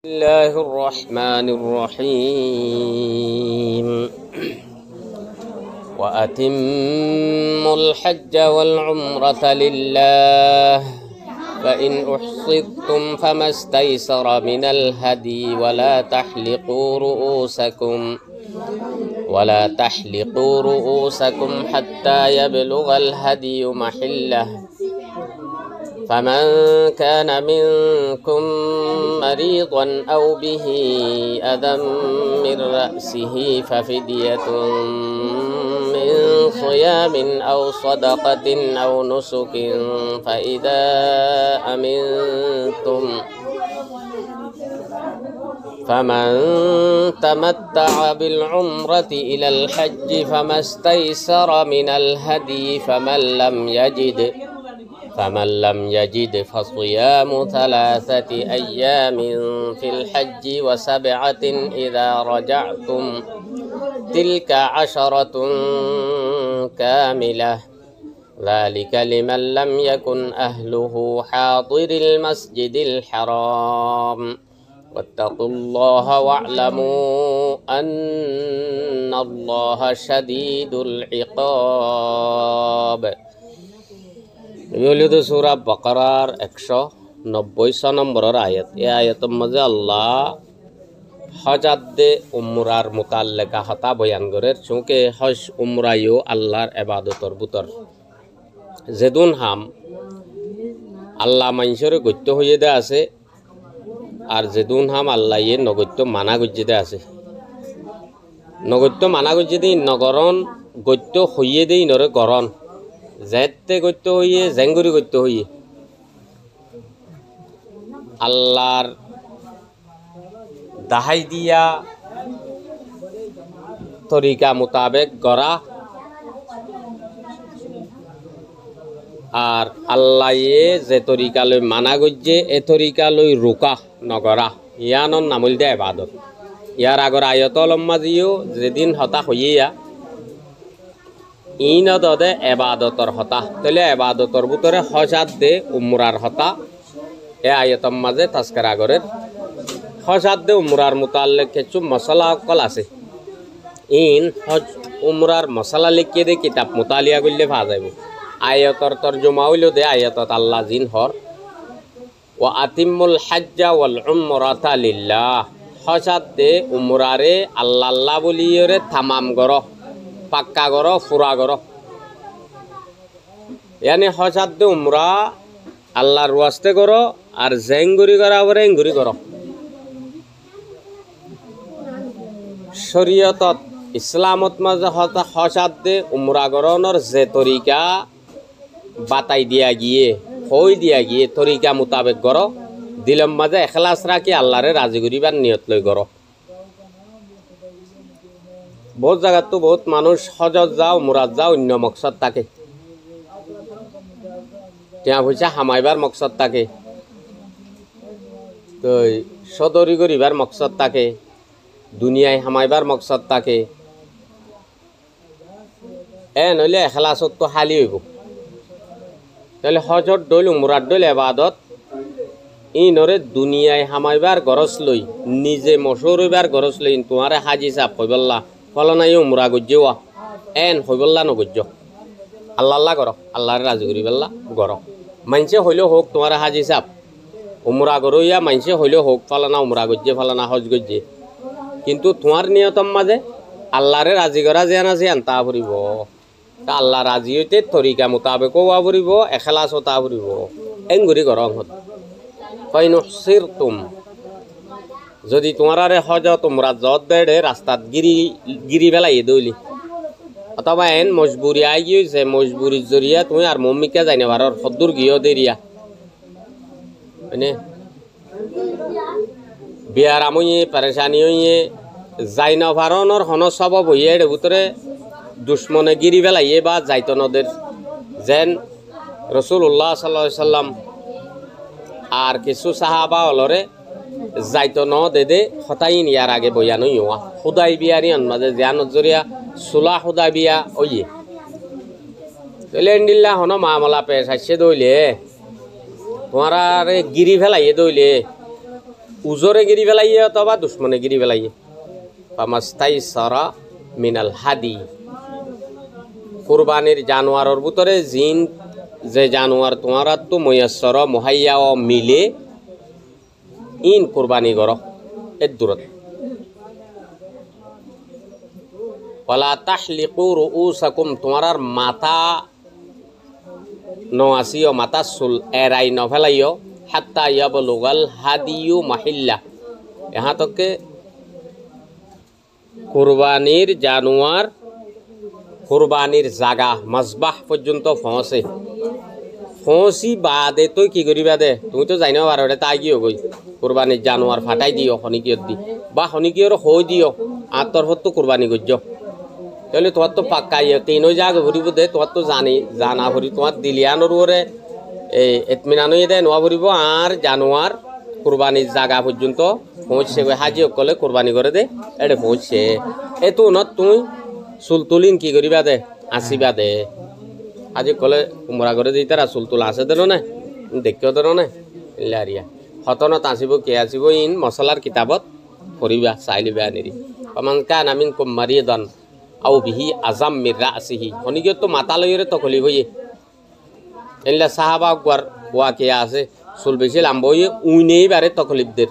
الله الرحمن الرحيم وأتموا الحج والعمرة لله فإن أحصرتم فما استيسر من الهدي ولا تحلقوا رؤوسكم حتى يبلغ الهدي محله فمن كان منكم مريضا أو به أذى من رأسه ففدية من صيام أو صدقة أو نسك فإذا أمنتم فمن تمتع بالعمرة إلى الحج فما استيسر من الهدي فمن لم يجد فصيام 3 أيام في الحج و7 إذا رجعتم تلك 10 كاملة ذلك لمن لم يكن أهله حاضر المسجد الحرام واتقوا الله واعلموا أن الله شديد العقاب। ইউলিদ সূরা বাকারার 190 নম্বরের আয়াত। এই আয়াতের মধ্যে আল্লাহ হজাদ্দে উমরার মুতাল্লিকা হতা বয়ান করেন। চুঁকে হজ উমরাইও আল্লাহর ইবাদতর ভিতর যেদুন হাম আল্লাহ মানুষের গত্য হইয়ে দে আছে আর যেদুন হাম আল্লাহ ইয়ে নগত্য মানা গজ্জে দে আছে। নগত্য মানা গজ্জে দিই নগরণ গত্য হইয়ে দেই নরে গরণ যেতে গত্য হইয়ে জেঙ্গুরি গত্য হইয়ে আল্লাহর দাহাই দিয়া তরিকা মোতাবেক গড়া আর আল্লাহ যে তরিকা লই মানা গজ্জে এ তরিকা লই রোকা নগরা ইয়ানন নামল দে ইবাদত। ইয়ার আগর আয়ত লম্মা দিও যেদিন হতা হইয়া ইন দে এবাদতর হতা তাহলে এবাদতর ভিতরে হজাত দে উমরার হতা এ আয়তম মাঝে তাস্কারা গরের হজাত দে উমরার মুতাল্লিক কিছু মশলা কল আছে। ইন হজ উমরার মশলা লিখিয়ে দে কিতাব মুতালিয়া করলে পা যাইব। আয়তর তর্জমা হইল দে আয়তত আল্লাহ জিন হর ও আতিমুল হাজ্জা ওয়াল উমরাতা লিল্লাহ হজাত দে উমরারে আল্লাহ আল্লাহ বলিয়রে তামাম গর পাক্কা গর ফুরা গর ইয়ানি হজাত দে উমরা আল্লাহর ওয়াস্তে গর আর জেঙ্গুরি করা বরে এঙ্গুরি গর। শরীয়তত ইসলামত মাঝে হজাত দে উমরা গরনের যে তরিকা বাতাই দিয়া গিয়ে হই দিয়া গিয়ে তরিকা মোতাবেক গর দিলম মাঝে এখলাস রাখি আল্লাহরে রাজি করিবার নিয়ত লই গর। বহুত জায়গাত তো বহুত মানুষ হজত যাও মুরাদ যাও অন্য মকসদ থাকে টিয়া পয়সা হামাইবার মকসদ থাকে তো সদরি করিবার মকসদ থাকে দুনিয়ায় হামাইবার মকসদ থাকে এ নইলে এখলাসত তো হালি হইব। তাহলে হজর ডইল উমরার ডইল এবাদত ইনরে দুনিয়ায় হামাইবার গরজ লই নিজে মশহুর হইবার গরজ লই তোমারে হাজি সাপ কইবল্লা ফলনাই উমরা গজ্জেওয়া এন হইবল্লা নগজ্জ আল্লাহ আল্লাহ গর আল্লাহরে রাজি করি বেল্লা গর মানসে হইলেও হোক তোমার হাজি সাপ উমরা গরইয়া মানসে হইলেও হোক ফলানা উমরা গজ্জে ফলানা হজ গজ্জে কিন্তু তোমার নিয়তম মাঝে আল্লাহরে রাজি করা যে না যে আনতা ফুরিব তা আল্লাহ রাজি হইতে তরিকা মোতাবেক হওয়া ফুরিব এখলাস হতা ফুরিব এঙ্গুরি গরং হত ফাইন উহসিরতুম যদি তোমারে হজ তোমরা যত দেড়ে রাস্তাত গিরি বেলাই দইলি অথবা এন মজবুরি আই গিয়েছে মজবুরির জরিয়া তুমি আর মম্মিকে যাই না ভারর সদ্দুর গিয়েও দেরিয়া মানে বিয়ার আমইয়ে পেরেশানি হইয়ে যাই না ভারণর হন সবব হইয়ে এর ভিতরে দুশ্মনে গিরি বেলাইয়ে বা যাইতো নদের যেন রসুল্লাহ সাল্লাল্লাহু আলাইহি সাল্লাম আর কিছু সাহাবা অলরে যাইতো ন দে হতাইন ইয়ার আগে বয়ান হইয়া খুদাই বিয়ারি মাঝে জ্ঞানত জরিয়া সুলা খুদাই বিয়া ওইয়ে লেন্ডিল্লা হন মামলা পেশ আসছে দইলে তোমার গিরি ফেলাইয়ে দইলে উজরে গিরি পেলাইয়ে অথবা দুশ্মনে গিরি পেলাইয়ে ফামাস্তাই সারা মিনাল হাদি কুরবানির জানোয়ারের ভিতরে জিন যে জানোয়ার তোমার তো ময়াসর মহাইয়া ও মিলে ইন কুরবানি কর এর দূরত ওয়ালা তাহলিকু রুউসাকুম তোমার মাথা নআসিও মাথা চুল এরাই নফেলাইও হাত্তা ইয়াবলুগাল হাদিয়ু মাহিল্লা यहाँ तक के কুরবানির জানোয়ার কুরবানির জাগা মজবাহ পর্যন্ত পৌঁছে পৌঁছি বাদে তুই কি করিবা দে তুমি তো জানিও পারো তাই কি হই কুরবানির জানোয়ার ফাটাই দিও শনিকিয়ত দি বা শনিকিয়র হই দিও আর তরফত তো কুরবানি করছ তাহলে তোমার তো পাক্কাই তিন জাগ ভরিব দে তোমার তো জানা ভরি তোমার দিলিয়ানোর ওরে এই এতমিনানই দে নোয়া ভরিব আর জানোয়ার কুরবানির জাগা পর্যন্ত পৌঁছছে হাজি অকলে কুরবানি করে দে এড়ে পৌঁছছে এতো ন তুই চুলতুলিন কি করিবা দে আসিবা দে আজি কলে কুমরা করে দিই তারা চুলতুল আছে দেন না দেখিও দেন না লারিয়া হতনত আসিব কে আসিব ইন মশলার কিতাবত পড়িবা চাইলিবা নিরি অমান কান আমিন কুম মারিদান আও বিহি আজাম মির রাসিহি অনিকে তো মাথা লইরে তকলি হইয়ে এনলা সাহাবা ওয়াকিয়া আছে চুল বেশি লাম্ব হইয়ে উইনেই বারে তকলিফদের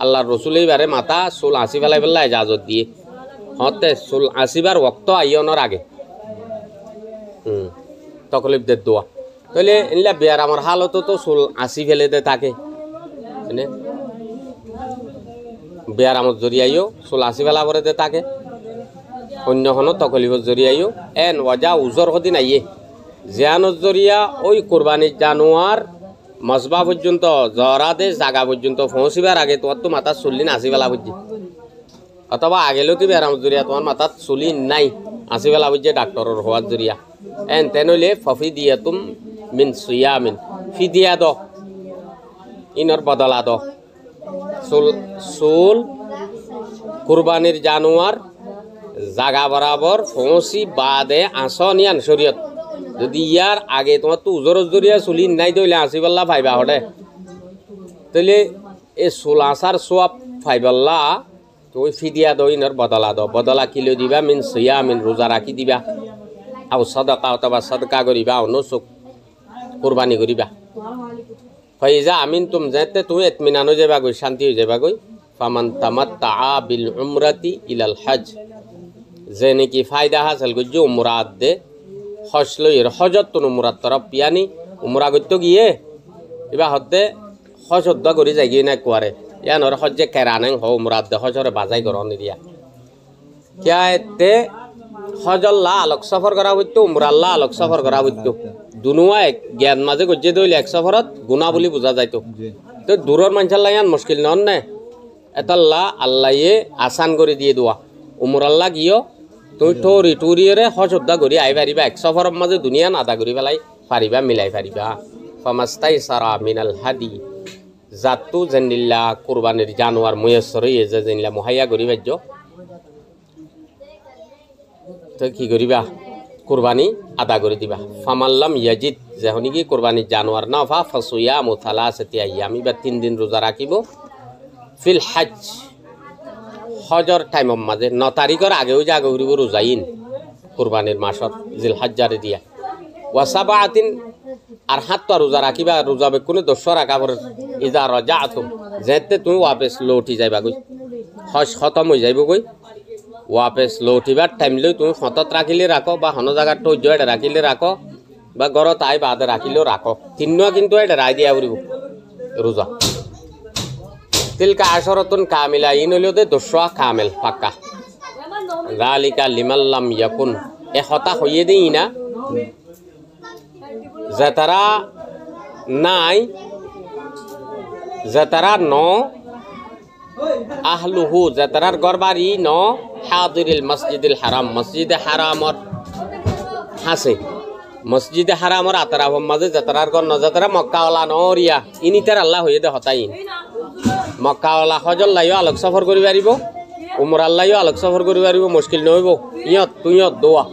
আল্লাহর রসুলেই বারে মাথা চুল আসি ফেলাই ফেলা এজাজত দিয়ে হতে চুল আসিবার ওক্ত আইয়নের আগে তকলিফদের দোয়া তাহলে এনলা বিয়ার আমার হালতো তো চুল আসি ফেলে দে থাকে মানে বিয়ার আমার জরিয়াইও চুল আসি ফেলা করে দে থাকে অন্যখনো তকলিফর জরিয়াইও এন ওয়াজা উজর সদিন আইয়ে জিয়ানোর জরিয়া ওই কোরবানির জানোয়ার মজবা পর্যন্ত জরাদে জাগা পর্যন্ত পৌঁছিবার আগে তোমার তো মাথার চুলি নাচি ফেলা বুঝছি অথবা আগেলেও তুমি আরাম জরিয়া তোমার মাথার চুলি নাই আসি ফেলা বুঝছে ডাক্তরের হওয়ার জরিয়া এন তেনলে ফফি দিয়া তুম মিন সুইয়া মিন ফিদিয়া দ ইনর বদলা দ চুল কুরবানির জানোয়ার জাগা বরাবর পৌঁছি বাদে আসনিয়ান শরীয়ত যদি ইয়ার আগে তোমার তো উজর জরিয়া চুলি নাই তৈলে আসি পাল্লা ফাইবা হলে তাহলে এই চুল আসার সোয়াব ফাইবাল্লা তুই ফিদিয়া দ ইনর বদলা কিলো দিবা মিন সইয়া মিন রোজা রাখি দিবা আও সদকা অথবা সদকা করিবা অন্য চোখ কুরবানি করিবা ফাইজা আমিন তুম যেতে তুমি এতমিনানো যাবা গই শান্তি হয়ে যাবা গই ফামান তামাত্তা বিল উমরাতি ইলাল হজ যে নাকি ফায়দা হাসিল করছে উমরাত দে হজ লই হজত তো উমরাত তরফ পিয়ানি উমরা করতে গিয়ে এবার হতে হজ হদ্দা করে যাই গিয়ে না কুয়ারে ইয়ানোর হজ্জে কেরানেং হ উমরাত দে হজরে বাজাই কর নিদিয়া কিয়া এতে হজল্লা আলোক সফর করা হইতো উমরাল্লা আলোক সফর করা হইতো দুনুয়া জ্ঞান মাঝে গজ্জে দইলে এক সফরত গুণা বলি বোঝা যাইতো তো দূরের মানুষের লাগান মুশকিল নন নে এতাল্লা আল্লাহে আসান করে দিয়ে দোয়া উমরাল্লা গিয়েও তুই ঠোরি টুরিয়ে হজ উদ্দা করি আই পারিবা এক সফরের মাঝে দুনিয়ান আদা করি পেলাই পারিবা মিলাই পারিবা ফামাস্তাই সারা মিনাল হাদি জাতু জেনিল্লা কুরবানির জানোয়ার মুয়াসসর হয়ে যে জেনিল্লা মুহাইয়া করি বাজ্য তো কি করিবা কুরবানি আদা করে দিবা ফামাল্লাম ইয়াজিদ যেহনি কি কুরবানির জানোয়ার না ফা ফাসুয়ামু থালাসাতি আইয়ামি বা 3 দিন রোজা রাখিব ফিল হজ হজর টাইমের মাঝে 9 তারিখের আগেও যে আগে ঘুরিব রোজাইন কুরবানির মাসত জিল হজ্জারে দিয়া ওয়াসাবাতিন আর 7টা রোজা রাখিবা রোজা বেকুনে 10 রাখা পর ইজা রাজাতুম যেতে তুমি ওয়াপস লৌটি যাইবা গই হজ খতম হয়ে যাইব গই ওয়াপস লৌটিবার টাইম লৈ তুমি ফতত রাখিলে রাখো বা হন জায়গার তো জয় রাখিলে রাখো বা ঘরত আই বাদে রাখিলেও রাখো তিনটা কিন্তু এটা রায় দিয়া উড়িব রোজা তিলকা আশরাতুন কামিলা ইন হইলো দে 10 কামেল পাক্কা যালিকা লিমাল্লাম ইয়াকুন এ হতা হইয়ে দেই না যাতারা নাই যাতারা ন আহলুহু যাতারার গরবারি ন হাদিরিল মসজিদিল হারাম মসজিদে হারামর হাসে মসজিদে হারামর আতরাফর মাঝে যাতারার গর ন যাতারা মক্কাওয়ালা নরিয়া ইনিতার আল্লাহ হইয়ে দে হতাইন মক্কাওয়ালা হজর লাইও আলোক সফর করি পারিব উমরাল লাইও আলোক সফর করি পারিব মুশকিল নহইব ইয়ত তুইয়ত দোয়া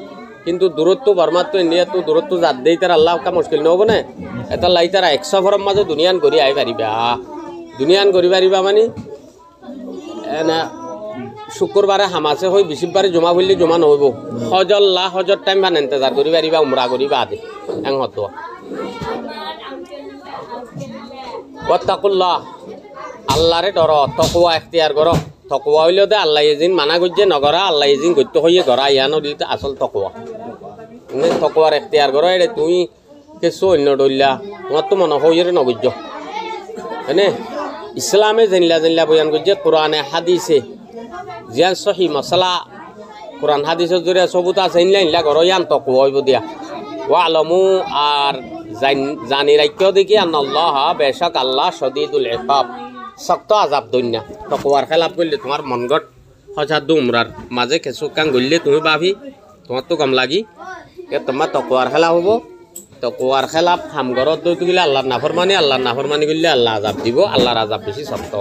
কিন্তু দূরত্ব বর্মাত তো ইন্ডিয়া তো দূরত্ব জাত দেই তার আল্লাহ কা মুশকিল নহব না এটা লাই তারা এক সফরের মাঝে দুনিয়ান করি আই পারিবা দুনিয়ান করি পারিবা মানে এনে শুক্রবারে হামাছে হই বিশিবারে জমা হইলে জমা নহব হজর টাইম বা ইন্তজার করি পারিবা উমরা করি বাদে এং হতো ওয়াত্তাকুল্লাহ আল্লাহরে ডর তকওয়া ইখতিয়ার করো তকওয়া হইলে দে আল্লাহ এজিন মানা গজ্জে নগরা আল্লাহ এজিন গত্য হইয়ে গড়া ইয়ানো দিতে আসল তকওয়া তুমি তকওয়ার ইখতিয়ার করো এরে তুমি কিছু অন্য ডইলা তোমার তো মনে হইয়ে নগজ্য হ্যাঁ ইসলামে জানলা বয়ান গজ্জে কোরআনে হাদিসে জিয়ান সহি মশলা কোরআন হাদিসের জরিয়া সবুত আছে ইনলা করো ইয়ান তকওয়া হইব দিয়া ওয়ালামু আর জানি রাখিও দেখি আল্লাহ বেশক আল্লাহ শদীদুল ইকাব শক্ত আজাব দইনা তকওয়ার খেলাপ করলে তোমার মনগট হজাদ উমরার মাঝে কিছু কাম গললে তুমি ভাবি তোমার তো কম লাগি তোমার তকওয়ার খেলা হবো তকওয়ার খেলাপ খাম ঘরত দই তুলিলে আল্লাহর নাফরমানি করলে আল্লাহ আজাব দিব আল্লাহর আজাব বেশি শক্ত